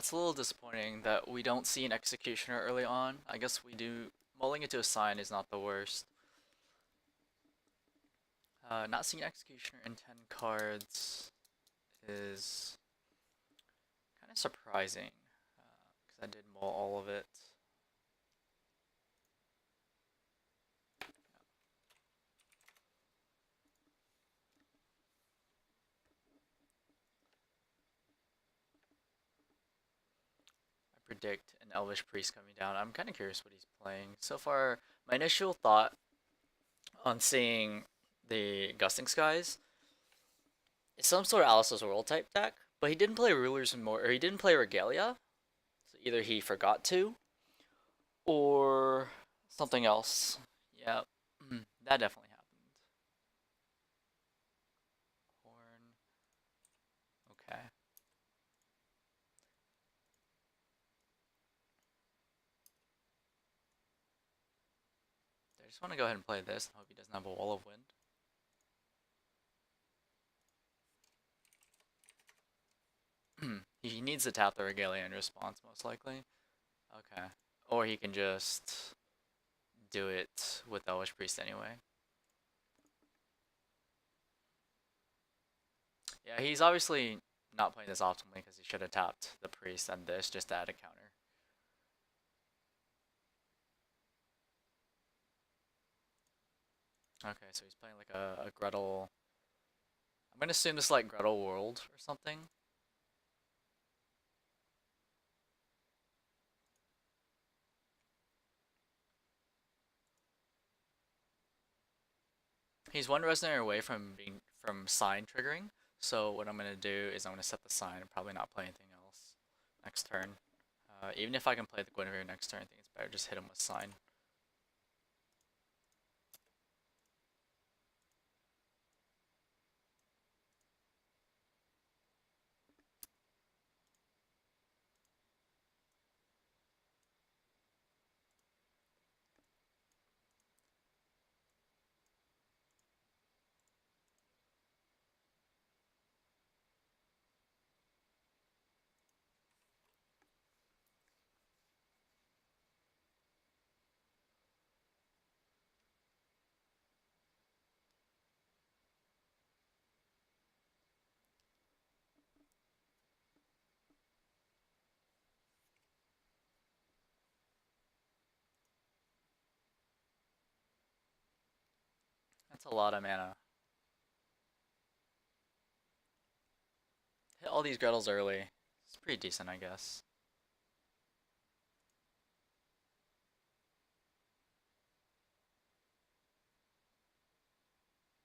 That's a little disappointing that we don't see an Executioner early on. I guess we do. Mulling into a sign is not the worst. Not seeing Executioner in 10 cards is kind of surprising, because I did mull all of it. I predict an Elvish Priest coming down. I'm kind of curious what he's playing. So far, my initial thought on seeing the Gusting Skies is some sort of Alice's World type deck, but he didn't play Rulers and more, or he didn't play Regalia. So either he forgot to, or something else. Yeah, that definitely happened. Horn. Okay. I just want to go ahead and play this and hope he doesn't have a Wall of Wind. He needs to tap the Regalia in response, most likely. Okay. Or he can just do it with Elvish Priest anyway. Yeah, he's obviously not playing this optimally because he should have tapped the Priest and this just to add a counter. Okay, so he's playing like a Gretel. I'm gonna assume this is like Gretel World or something. He's one Resonator away from sign triggering. So what I'm gonna do is I'm gonna set the sign and probably not play anything else next turn. Even if I can play the Guinevere next turn, I think it's better just hit him with sign. That's a lot of mana. Hit all these Gretels early. It's pretty decent, I guess.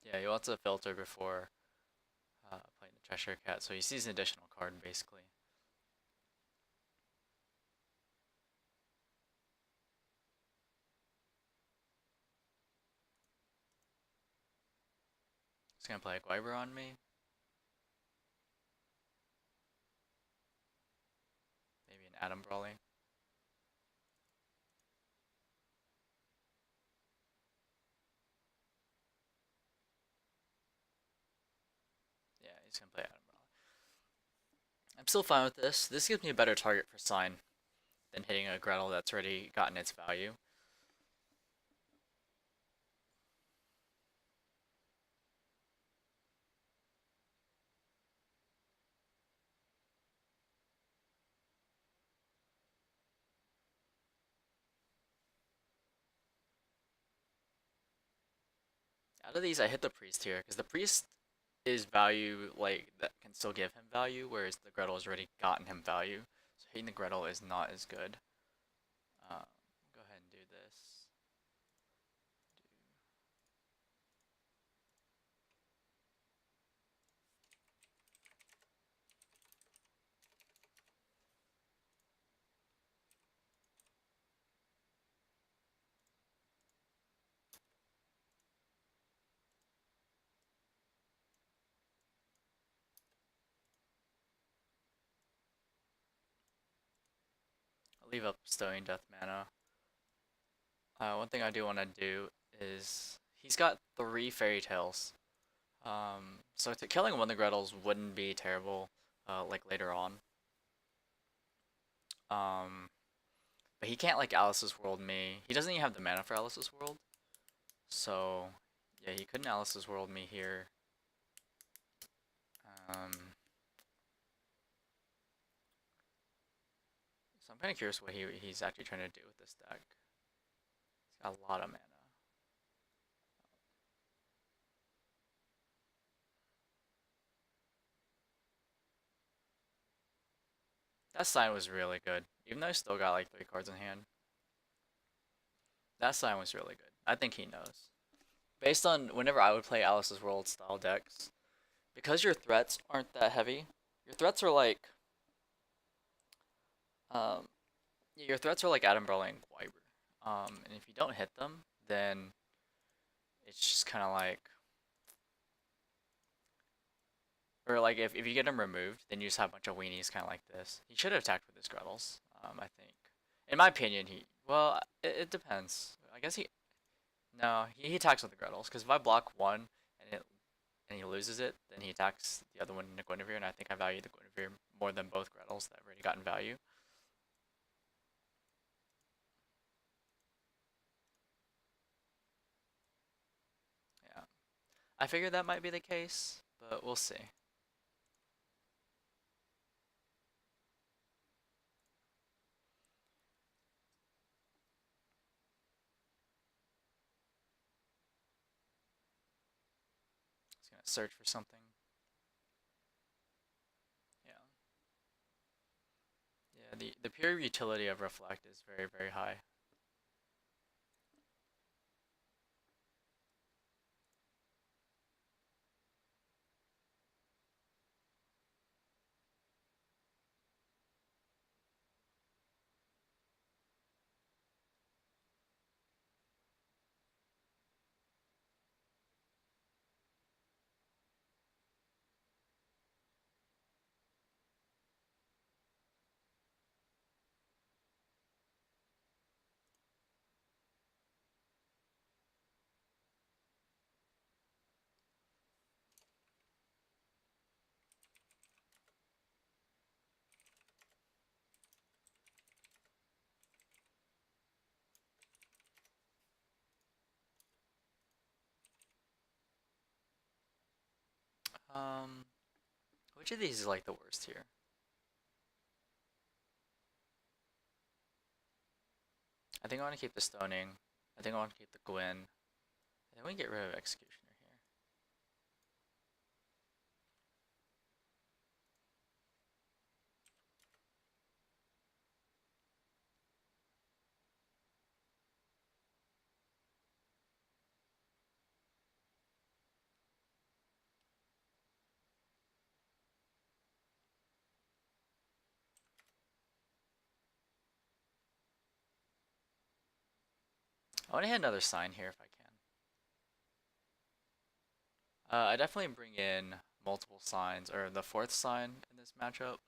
Yeah, he wants a filter before playing the Cheshire Cat, so he sees an additional card, basically. He's gonna play a Guiber on me. Maybe an Atom Brawling. Yeah, he's gonna play Atom Brawling. I'm still fine with this. This gives me a better target for sign than hitting a Gretel that's already gotten its value. Out of these, I hit the Priest here, because the Priest is value, like, that can still give him value, whereas the Gretel has already gotten him value. So hitting the Gretel is not as good. Go ahead and do this. I'll leave up Stone Death mana. One thing I do want to do is he's got 3 Fairy Tales. So killing one of the Gretels wouldn't be terrible, like later on. But he can't like Alice's World me. He doesn't even have the mana for Alice's World. So yeah, he couldn't Alice's World me here. So I'm kind of curious what he's actually trying to do with this deck. He's got a lot of mana. That sign was really good, even though I still got like 3 cards in hand. That sign was really good. I think he knows. Based on whenever I would play Alice's World style decks, because your threats aren't that heavy, your threats are like, um, your threats are like Adam Brolly and Wyber. And if you don't hit them, then it's just kind of like, or like if you get him removed, then you just have a bunch of weenies kind of like this. He should have attacked with his Grettles, I think. In my opinion, well, it depends. I guess no, he attacks with the Grettles, because if I block one and he loses it, then he attacks the other one in the Guinevere, and I think I value the Guinevere more than both Grettles that have already gotten value. Yeah. I figured that might be the case, but we'll see. Just gonna search for something. Yeah. Yeah, the pure utility of Reflect is very, very high. Um, which of these is like the worst here? I think I want to keep the Stoning. I think I want to keep the Gwyn. I think we can get rid of Executioner here. I want to hit another sign here if I can. I definitely bring in multiple signs, or the 4th sign in this matchup.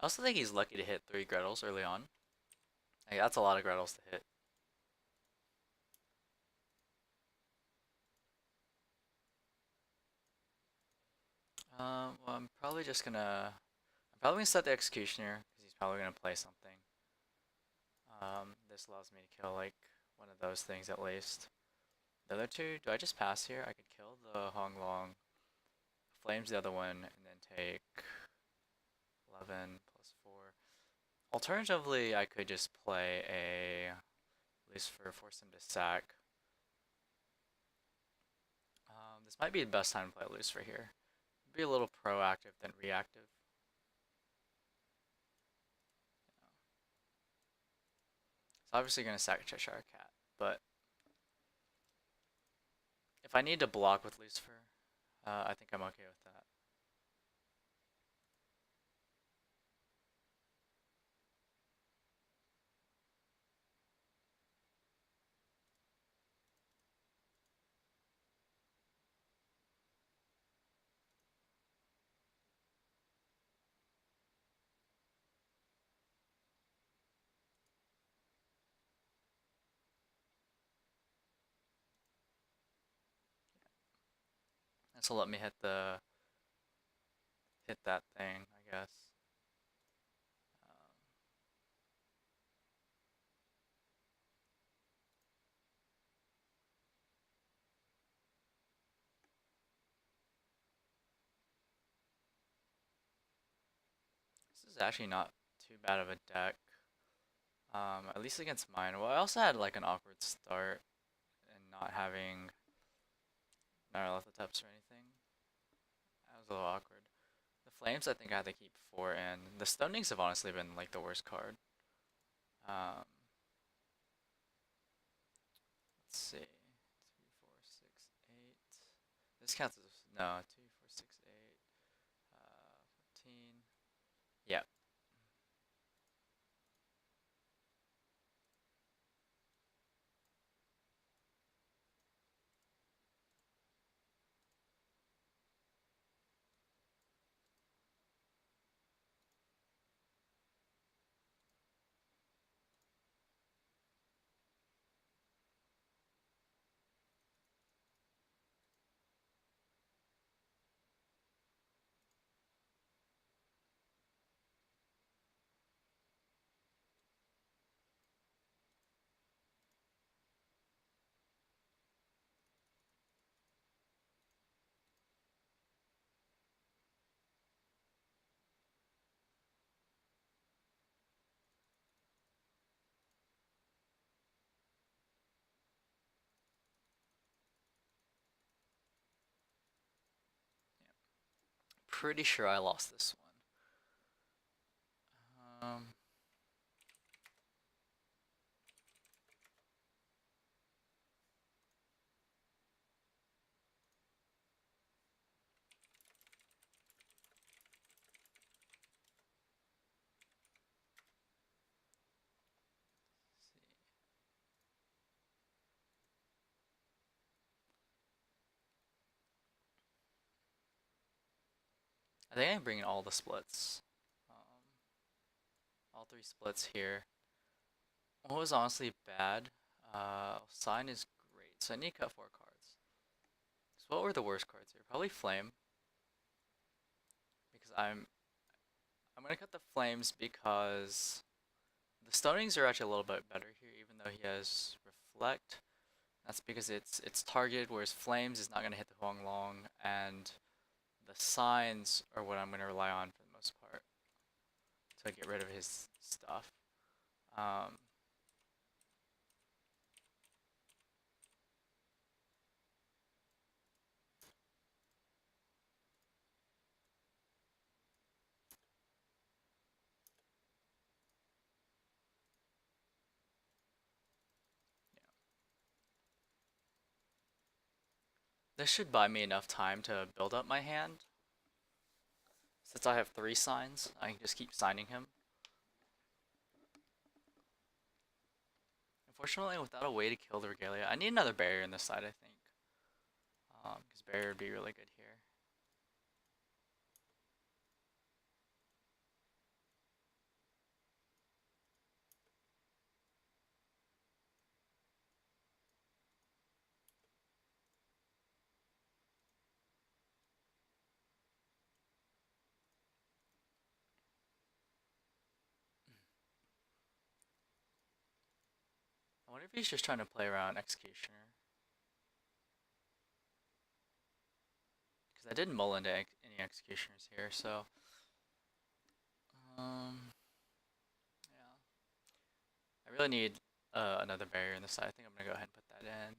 I also think he's lucky to hit 3 Grettles early on. Like, that's a lot of Grettles to hit. Well, I'm probably set the Executioner, because he's probably gonna play something. This allows me to kill, like, one of those things at least. The other two, do I just pass here? I could kill the Hong Long, flames the other one, and then take 11 plus 4. Alternatively, I could just play a Lucifer, force him to sack. This might be the best time to play Lucifer here. Be a little proactive than reactive. It's obviously going to sack Cheshire Cat, but If I need to block with Lucifer, I think I'm okay with that. This will let me hit that thing, I guess. Um, this is actually not too bad of a deck. At least against mine. Well, I also had like an awkward start and not having Nyarlathoteps or anything. That was a little awkward. The Flames, I think I had to keep 4 in. The Stonings have honestly been like the worst card. Um, let's see. 2, 4, 6, 8. This counts as no 2, 4, 6, 8. 14. Yeah. Pretty sure I lost this one. I think I'm bringing all the splits. All 3 splits here. What was honestly bad? Sign is great, so I need to cut 4 cards. So what were the worst cards here? Probably Flame, because I'm gonna cut the Flames because the Stonings are actually a little bit better here, even though he has Reflect. That's because it's targeted, whereas Flames is not gonna hit the Huang Long, and the Signs are what I'm gonna rely on for the most part to get rid of his stuff. Um, This should buy me enough time to build up my hand. Since I have 3 signs, I can just keep signing him. Unfortunately, without a way to kill the Regalia, I need another barrier in this side, I think. Because barrier would be really good here. I wonder if he's just trying to play around Executioner. Because I didn't mull into any Executioners here, so... yeah. I really need another barrier in the side. I think I'm going to go ahead and put that in.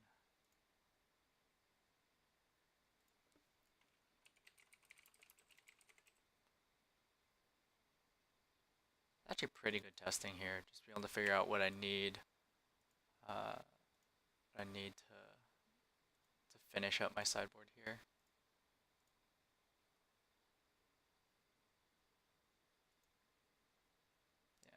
Actually pretty good testing here. Just being able to figure out what I need. What I need to finish up my sideboard here. Yeah.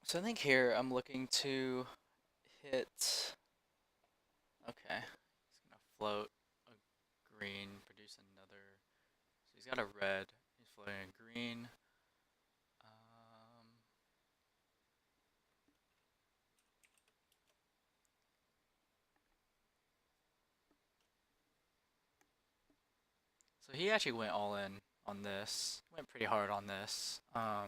So I think here I'm looking to hit. Okay, he's gonna float a green, produce another. So he's got a red. He's floating a green. So he actually went all in on this. Went pretty hard on this. I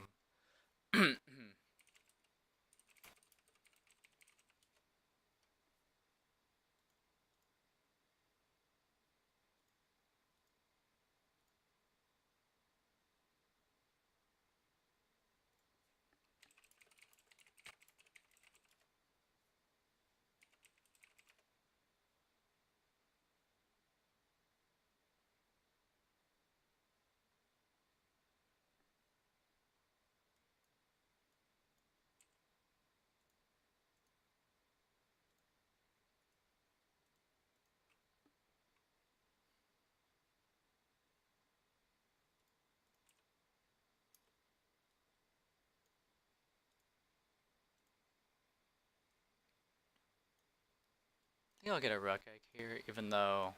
think I'll get a Rukh Egg here, even though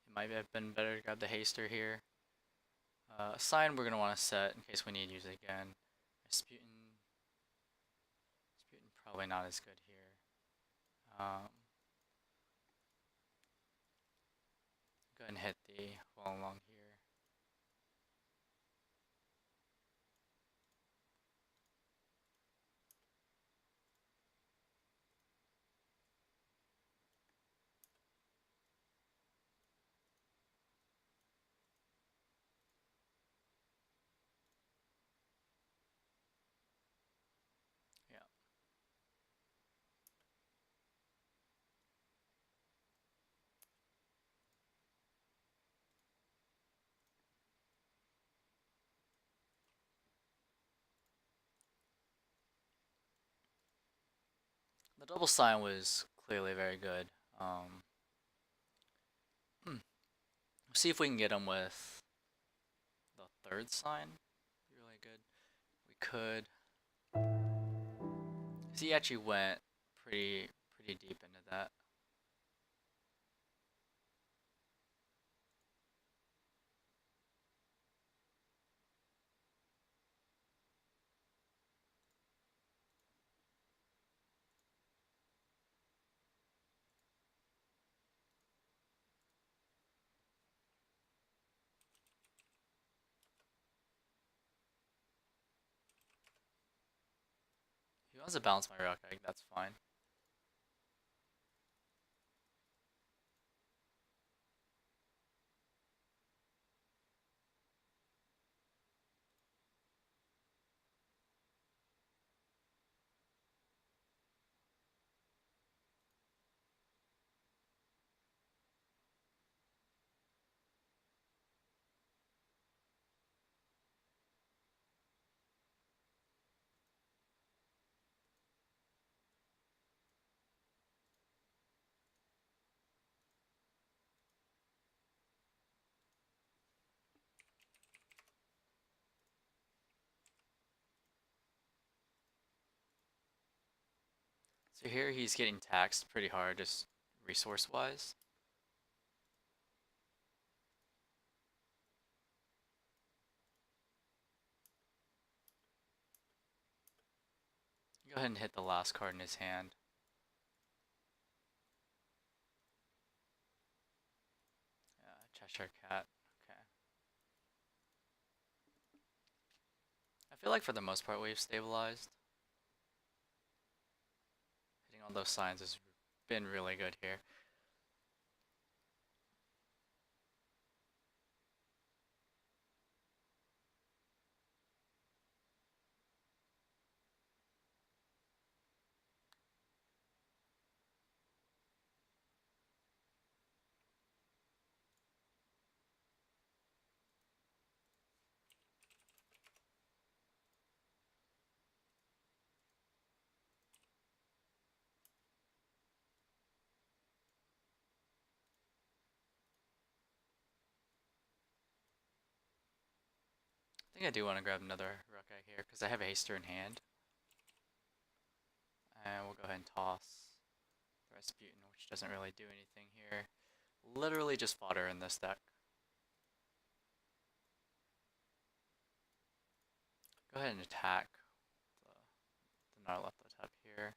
it might have been better to grab the Hastur here. A sign we're going to want to set in case we need to use it again. Rasputin probably not as good here. Go ahead and hit the well along here. Yeah. The double sign was clearly very good. See if we can get him with the third sign. Be really good. We could. He actually went pretty deep into that. If he wants to balance my Rukh Egg, that's fine. So here he's getting taxed pretty hard, just resource-wise. Go ahead and hit the last card in his hand. Cheshire Cat. Okay. I feel like for the most part we've stabilized. Hitting on those signs has been really good here. I think I do want to grab another Rukh Egg here because I have a Hastur in hand. And we'll go ahead and toss Rasputin, which doesn't really do anything here. Literally just fodder in this deck. Go ahead and attack the Nyarlathotep here.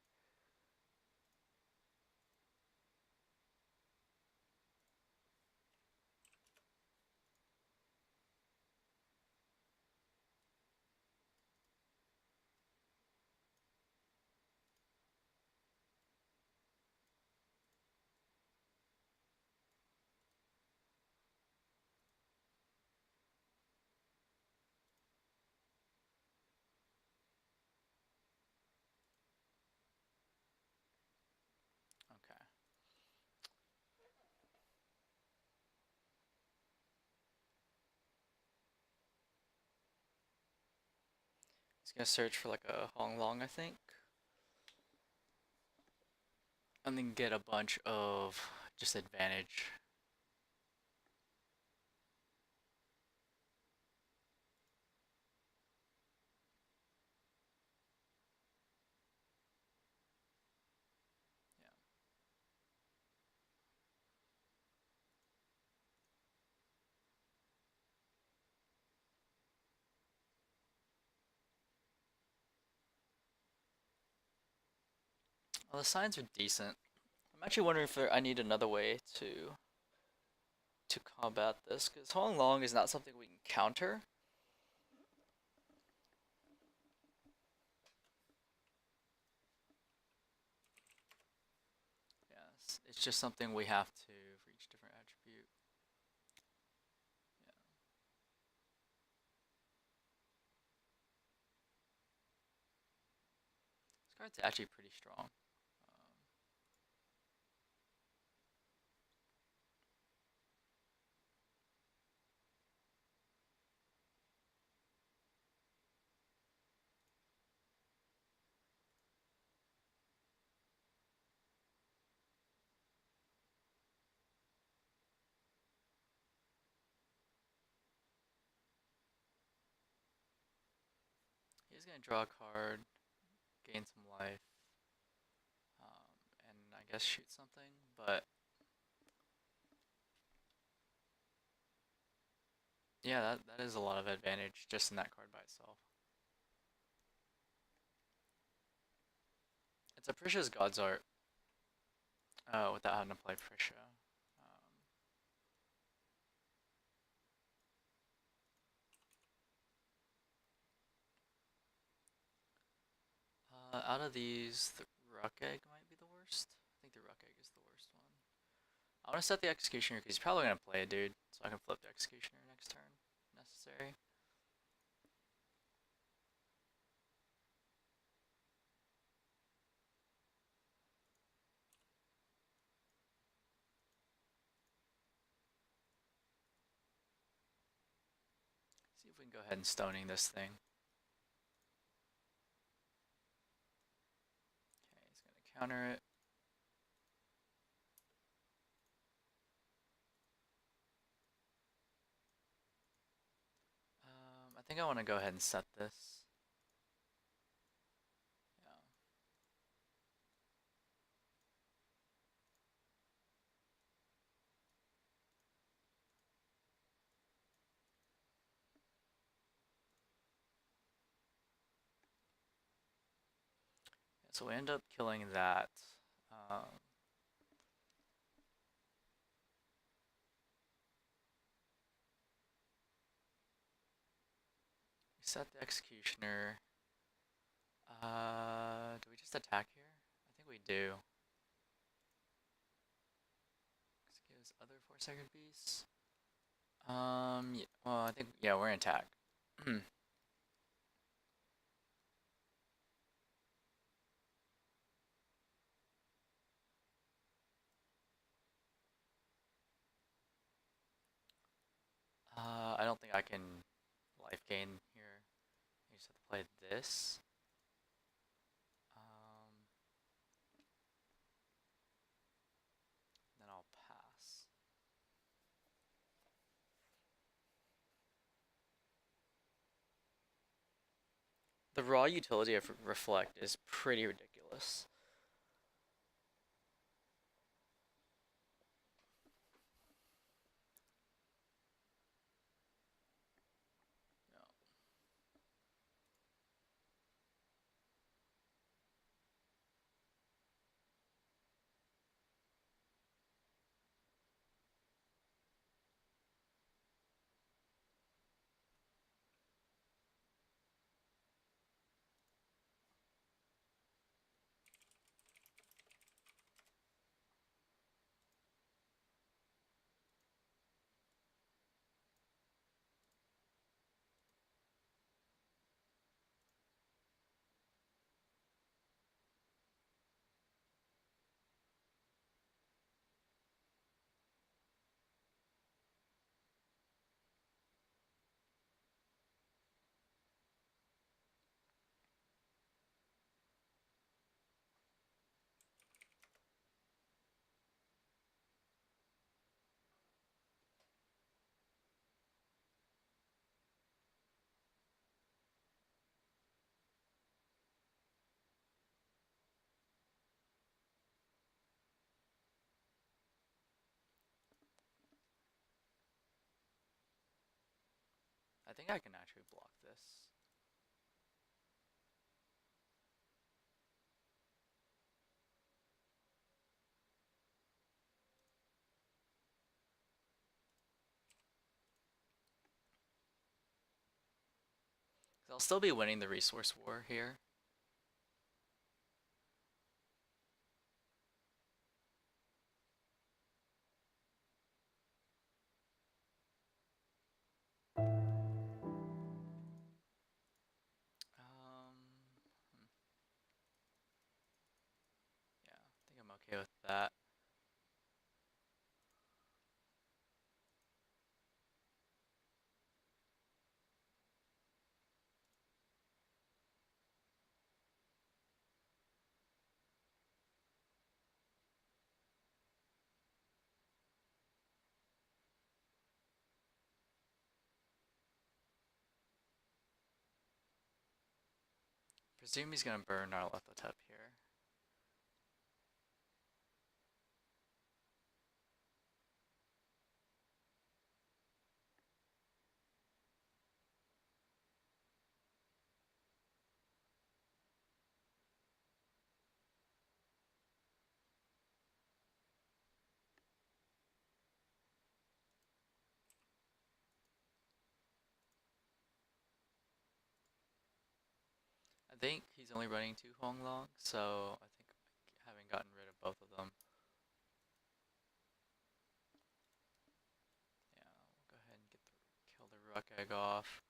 Okay. He's gonna search for like a Hong Long, I think. And then get a bunch of just advantage. Yeah. Well, the signs are decent. I'm actually wondering if I need another way to combat this, because Hong Long is not something we can counter. Yes, it's just something we have to for each different attribute. Yeah. This card's actually pretty strong. He's gonna draw a card, gain some life, and I guess shoot something, but yeah, that is a lot of advantage just in that card by itself. It's a Prisha's God's Art without having to play Prisha. Out of these, the Rukh Egg might be the worst. I think the Rukh Egg is the worst one. I want to set the Executioner because he's probably going to play a dude, so I can flip the Executioner next turn if necessary. See if we can go ahead and stoning this thing. Okay, he's going to counter it. I think I want to go ahead and set this. Yeah. So we end up killing that. Reset the Executioner. Do we just attack here? I think we do. Gives other 4-second beasts. Yeah, well, I think, yeah, we're in attack. I don't think I can life gain here. I just have to play this. Then I'll pass. The raw utility of Reflect is pretty ridiculous. No. I think I can actually block this. I'll still be winning the resource war here. Yeah, I think I'm okay with that. Presume he's gonna burn Nyarlathotep here. I think he's only running 2 Huanglong, so I think having gotten rid of both of them. Yeah, we'll go ahead and kill the Rukh Egg off.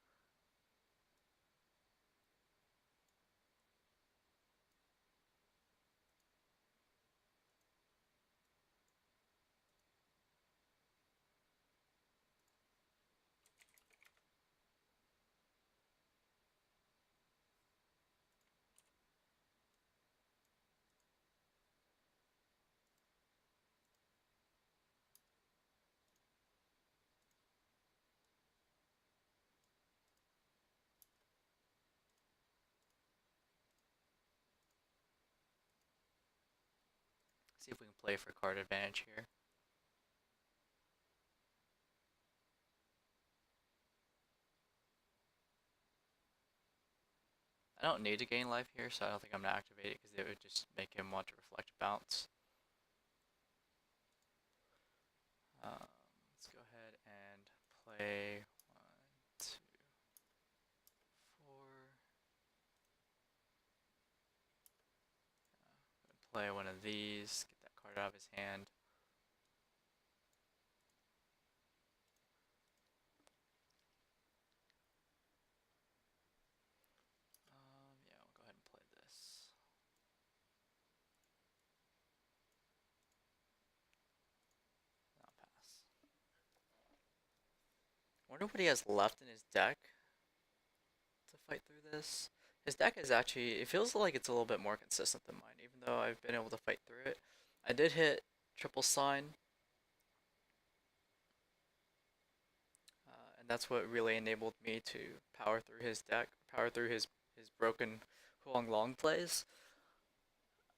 See if we can play for card advantage here. I don't need to gain life here, so I don't think I'm gonna activate it because it would just make him want to reflect bounce. Let's go ahead and play 1, 2, play one of these, get that card out of his hand. Yeah, we'll go ahead and play this. I'll pass. Wonder what he has left in his deck to fight through this. His deck is actually, it feels like it's a little bit more consistent than mine, even though I've been able to fight through it. I did hit triple sign, and that's what really enabled me to power through his deck, power through his broken Huang Long plays.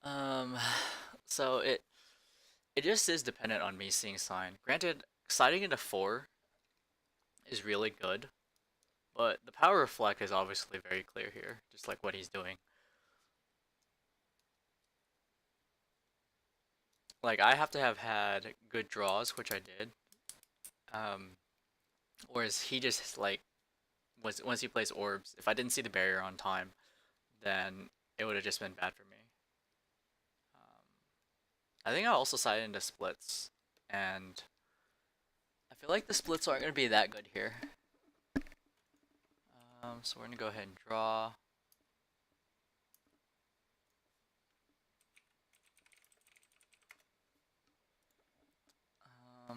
Um, so it just is dependent on me seeing sign. Granted, sliding into 4 is really good, but the power reflect is obviously very clear here, just like what he's doing. Like, I have to have had good draws, which I did. Whereas he just, like, once he plays orbs, if I didn't see the barrier on time, then it would have just been bad for me. I think I also sided into splits, and I feel like the splits aren't going to be that good here. So we're going to go ahead and draw.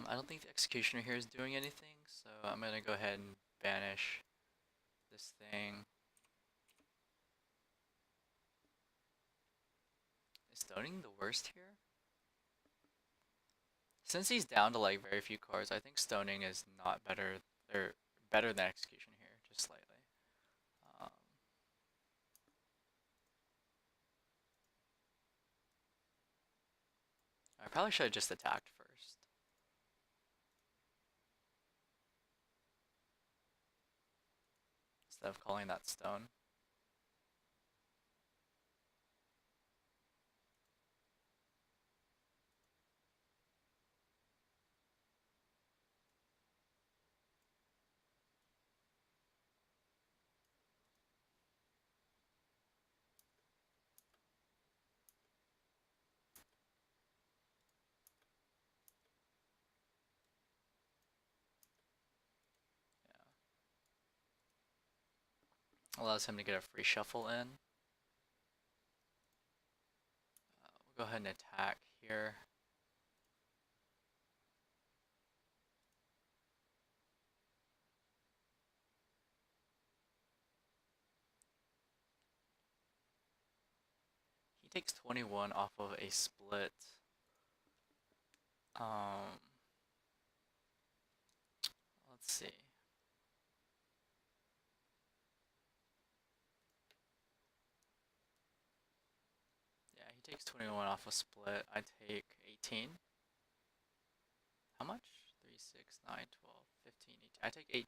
I don't think the Executioner here is doing anything, so I'm going to go ahead and banish this thing. Is stoning the worst here? Since he's down to like very few cards, I think stoning is not better, or better than execution here, just slightly. I probably should have just attacked first. Instead of calling that stone. Yeah. Allows him to get a free shuffle in. We'll go ahead and attack here. He takes 21 off of a split. Let's see. Yeah, he takes 21 off a split. I take 18. How much? 3, 6, 9, 12, 15, 18. I take 18.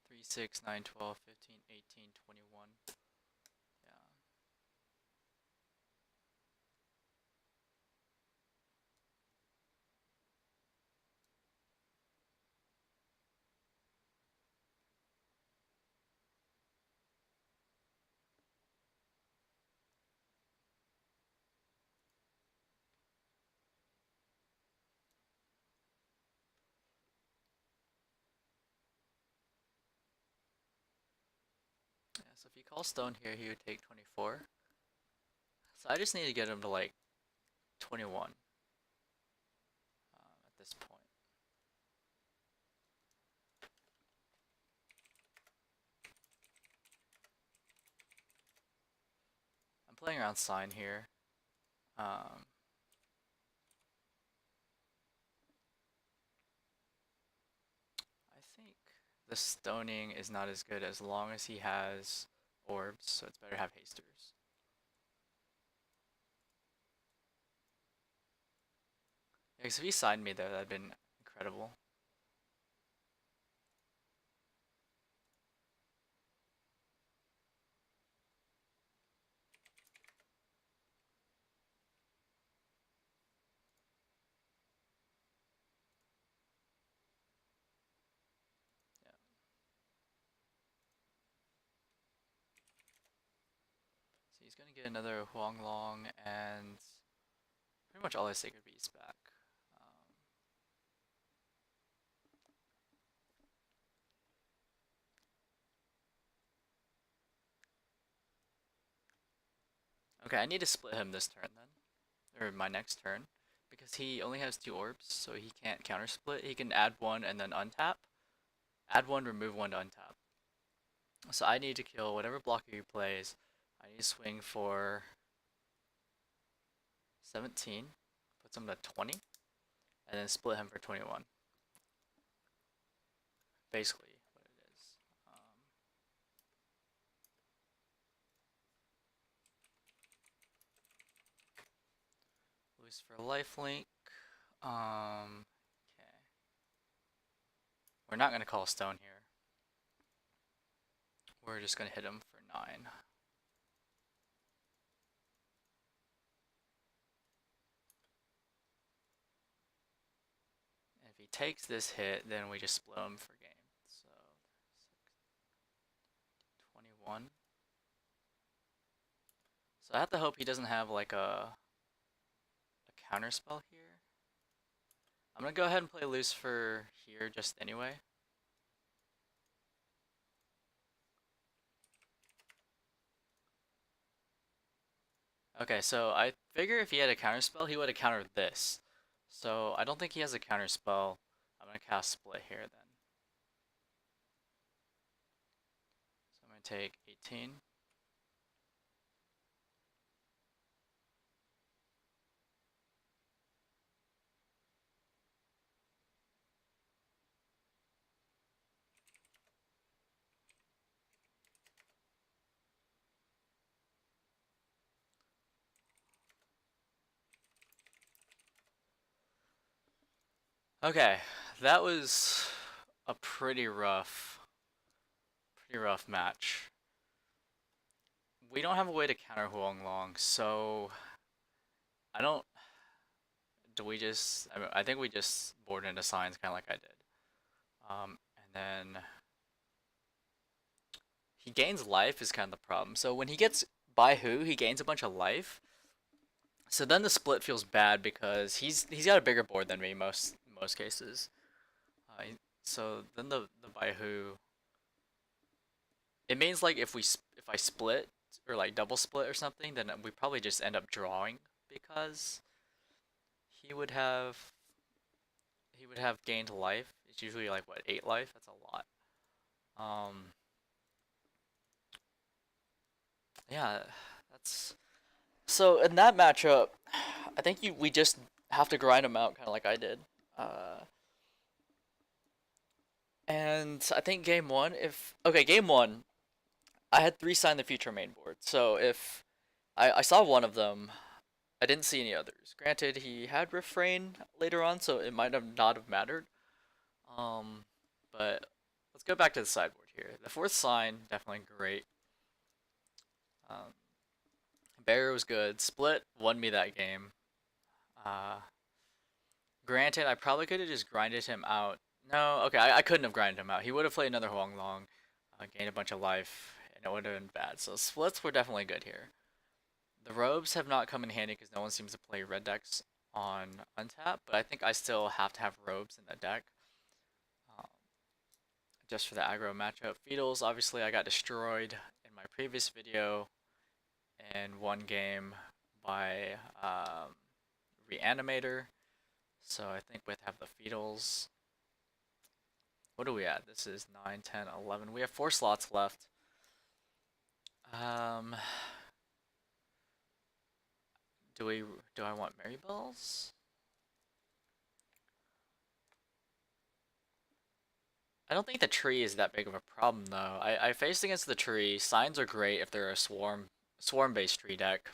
3, 6, 9, 12, 15, 18, 21. Yeah. Yeah, so if you call stone here, he would take 24. So I just need to get him to like 21 at this point. I'm playing around sign here. I think the stoning is not as good as long as he has orbs, so it's better to have hasters. Yeah, because if he signed me there, that'd been incredible. Yeah. So he's gonna get another Huang Long, and pretty much all his Sacred Beasts back. Okay, I need to split him this turn then, or my next turn, because he only has 2 orbs, so he can't counter split. He can add 1 and then untap. Add 1, remove 1 to untap. So I need to kill whatever blocker he plays. I need to swing for 17, puts him to 20, and then split him for 21. Basically what it is. Lucifer lifelink. Okay. We're not gonna call stone here. We're just gonna hit him for 9. And if he takes this hit, then we just split him for game. So 21. So I have to hope he doesn't have like a counter spell here. I'm gonna go ahead and play Lucifer here just anyway. Okay, so I figure if he had a counter spell, he would have countered this. So I don't think he has a counter spell. I'm gonna cast split here then. So I'm gonna take 18. Okay, that was a pretty rough match. We don't have a way to counter Huang Long, so I don't. Do we just? I think we just board into signs, kind of like I did. And then he gains life is kind of the problem. So when he gets by who, he gains a bunch of life. So then the split feels bad because he's got a bigger board than me most cases. So then the by who, it means like if I split or like double split or something, then we probably just end up drawing because he would have gained life. It's usually like what, 8 life? That's a lot. Yeah, that's so in that matchup, I think we just have to grind him out kind of like I did. And I think game 1, game 1, I had 3 sign the future main board. So if I saw one of them, I didn't see any others. Granted, he had refrain later on, so it might have not have mattered. But let's go back to the sideboard here. The 4th sign, definitely great. Barrier was good. Split won me that game. Granted, I probably could have just grinded him out. No, okay, I couldn't have grinded him out. He would have played another Huang Long, gained a bunch of life, and it would have been bad. So splits were definitely good here. The robes have not come in handy because no one seems to play red decks on untap, but I think I still have to have robes in the deck. Just for the aggro matchup. Fetals, obviously I got destroyed in my previous video in one game by Reanimator. So I think we have the Fetals. What are we at? This is 9, 10, 11. We have 4 slots left. Do I want Mary Bells? I don't think the tree is that big of a problem though. I faced against the tree. Signs are great if they're a swarm-based tree deck.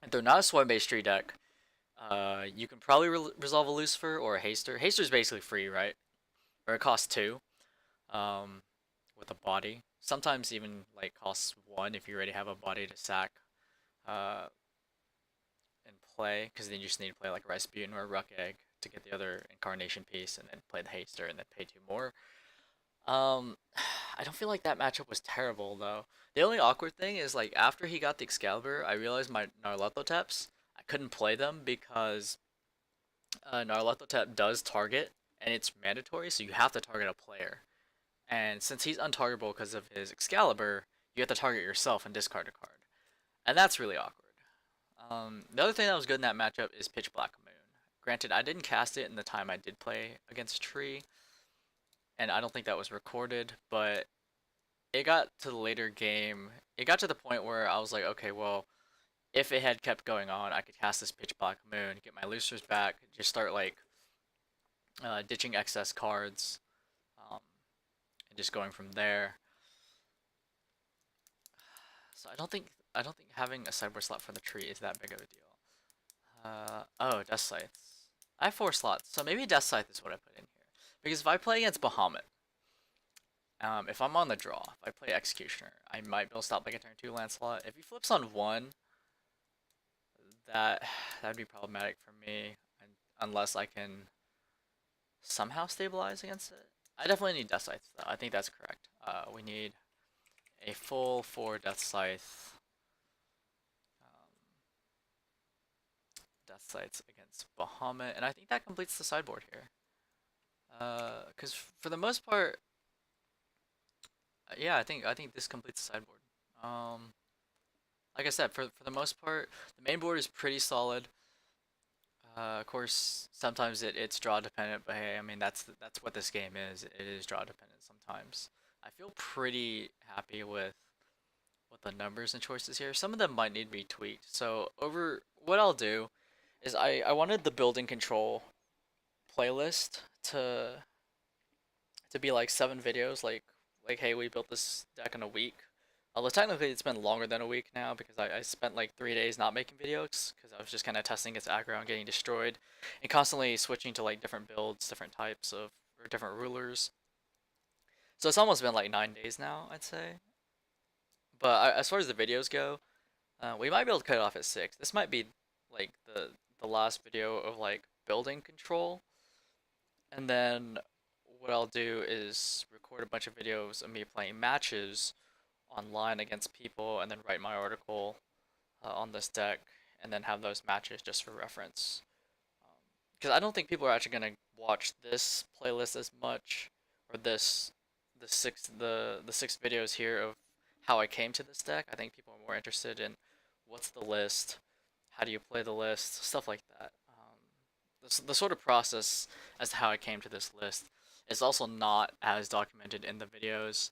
If they're not a swarm-based tree deck, you can probably resolve a Lucifer or a Hastur. Hastur's basically free, right? Or it costs 2, with a body. Sometimes even like costs 1 if you already have a body to sack, and play, because then you just need to play like Rasputin or a Rukh Egg to get the other incarnation piece, and then play the Hastur and then pay 2 more. I don't feel like that matchup was terrible though. The only awkward thing is like after he got the Excalibur, I realized my Nyarlathoteps, I couldn't play them because Nyarlathotep does target, and it's mandatory, so you have to target a player. And since he's untargetable because of his Excalibur, you have to target yourself and discard a card. And that's really awkward. The other thing that was good in that matchup is Pitch Black Moon. Granted, I didn't cast it in the time I did play against Tree, and I don't think that was recorded, but it got to the later game. It got to the point where I was like, okay, well, if it had kept going on, I could cast this Pitch Black Moon, get my Lucifers back, just start like ditching excess cards, and just going from there. So I don't think having a sideboard slot for the tree is that big of a deal. Oh, Deathscythe. I have 4 slots, so maybe Deathscythe is what I put in here. Because if I play against Bahamut, if I'm on the draw, if I play Executioner, I might be able to stop like a turn 2 Lancelot. If he flips on 1, that'd be problematic for me, unless I can somehow stabilize against it. I definitely need Deathscythe though. I think that's correct. We need a full 4 Deathscythe. Deathscythes against Bahamut, and I think that completes the sideboard here. Because for the most part, yeah, I think this completes the sideboard. Like I said, for the most part, the main board is pretty solid. Of course, sometimes it's draw dependent, but hey, I mean that's what this game is. It is draw dependent sometimes. I feel pretty happy with the numbers and choices here. Some of them might need to be tweaked. So over what I'll do is I wanted the building control playlist to be like 7 videos, like hey, we built this deck in a week. Although technically it's been longer than a week now because I spent like 3 days not making videos because I was just kind of testing its aggro and getting destroyed, and constantly switching to like different builds, different types of or different rulers. So it's almost been like 9 days now, I'd say. But as far as the videos go, we might be able to cut it off at 6. This might be like the last video of like building control, and then what I'll do is record a bunch of videos of me playing matches online against people, and then write my article on this deck, and then have those matches just for reference. Because I don't think people are actually gonna watch this playlist as much, or the six videos here of how I came to this deck. I think people are more interested in what's the list, how do you play the list, stuff like that. The sort of process as to how I came to this list is also not as documented in the videos,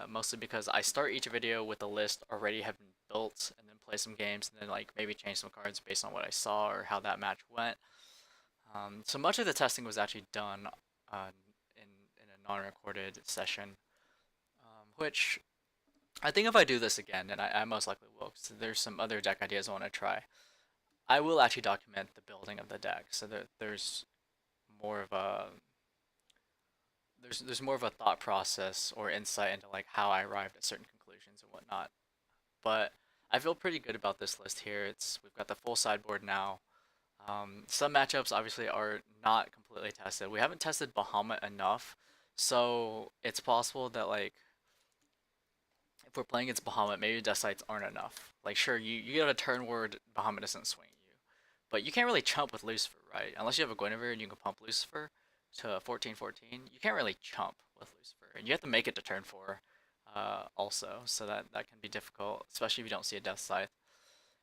mostly because I start each video with a list already having built, and then play some games, and then like maybe change some cards based on what I saw or how that match went. So much of the testing was actually done in a non-recorded session, which I think if I do this again, and I most likely will, because there's some other deck ideas I want to try, I will actually document the building of the deck, so there's more of a there's more of a thought process or insight into like how I arrived at certain conclusions and whatnot. But I feel pretty good about this list here. We've got the full sideboard now. Some matchups obviously are not completely tested. We haven't tested Bahamut enough, so it's possible that like if we're playing against Bahamut, maybe Deathscythes aren't enough. Like sure, you get a turn where Bahamut doesn't swing you, but you can't really chump with Lucifer, right? Unless you have a Guinevere and you can pump Lucifer to 14/14, you can't really chump with Lucifer, and you have to make it to turn 4 also, so that can be difficult, especially if you don't see a Deathscythe.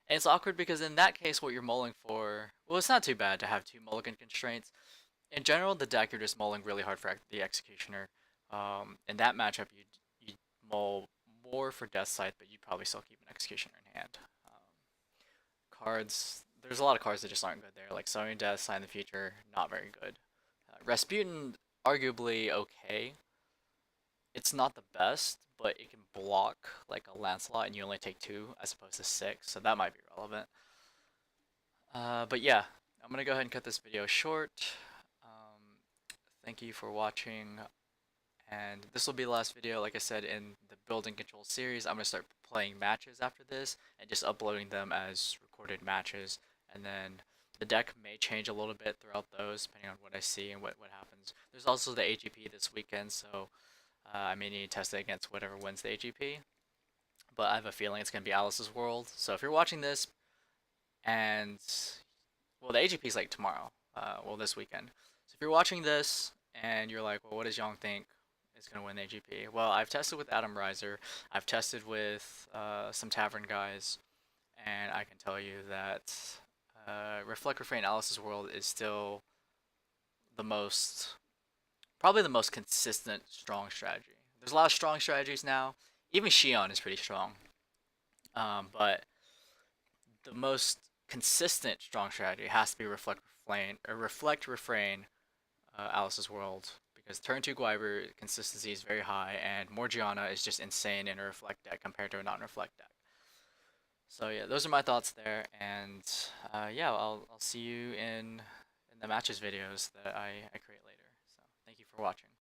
And it's awkward because in that case, what you're mulling for, well, it's not too bad to have 2 mulligan constraints. In general, the deck you're just mulling really hard for the Executioner. In that matchup, you'd mull more for Deathscythe, but you'd probably still keep an Executioner in hand. Cards, there's a lot of cards that just aren't good there, like Sowing Death, Sign the Future, not very good. Rasputin, arguably okay. It's not the best, but it can block like a Lancelot, and you only take 2 as opposed to 6, so that might be relevant. But yeah, I'm gonna go ahead and cut this video short. Thank you for watching, and this will be the last video. Like I said, in the building control series, I'm gonna start playing matches after this and just uploading them as recorded matches, and then the deck may change a little bit throughout those, depending on what I see and what happens. There's also the AGP this weekend, so I may need to test it against whatever wins the AGP. But I have a feeling it's going to be Alice's World. So if you're watching this, And well, the AGP is like tomorrow. Well, this weekend. So if you're watching this and you're like, well, what does Young think is gonna win the AGP? Well, I've tested with Adam Reiser. I've tested with some Tavern guys, and I can tell you that Reflect Refrain Alice's World is still the most, probably the most consistent strong strategy. There's a lot of strong strategies now. Even Shion is pretty strong. But the most consistent strong strategy has to be Reflect Refrain Alice's World, because turn 2 Guiber consistency is very high, and Morgiana is just insane in a Reflect deck compared to a non-Reflect deck. So yeah, those are my thoughts there, and yeah, I'll see you in the matches videos that I create later. So thank you for watching.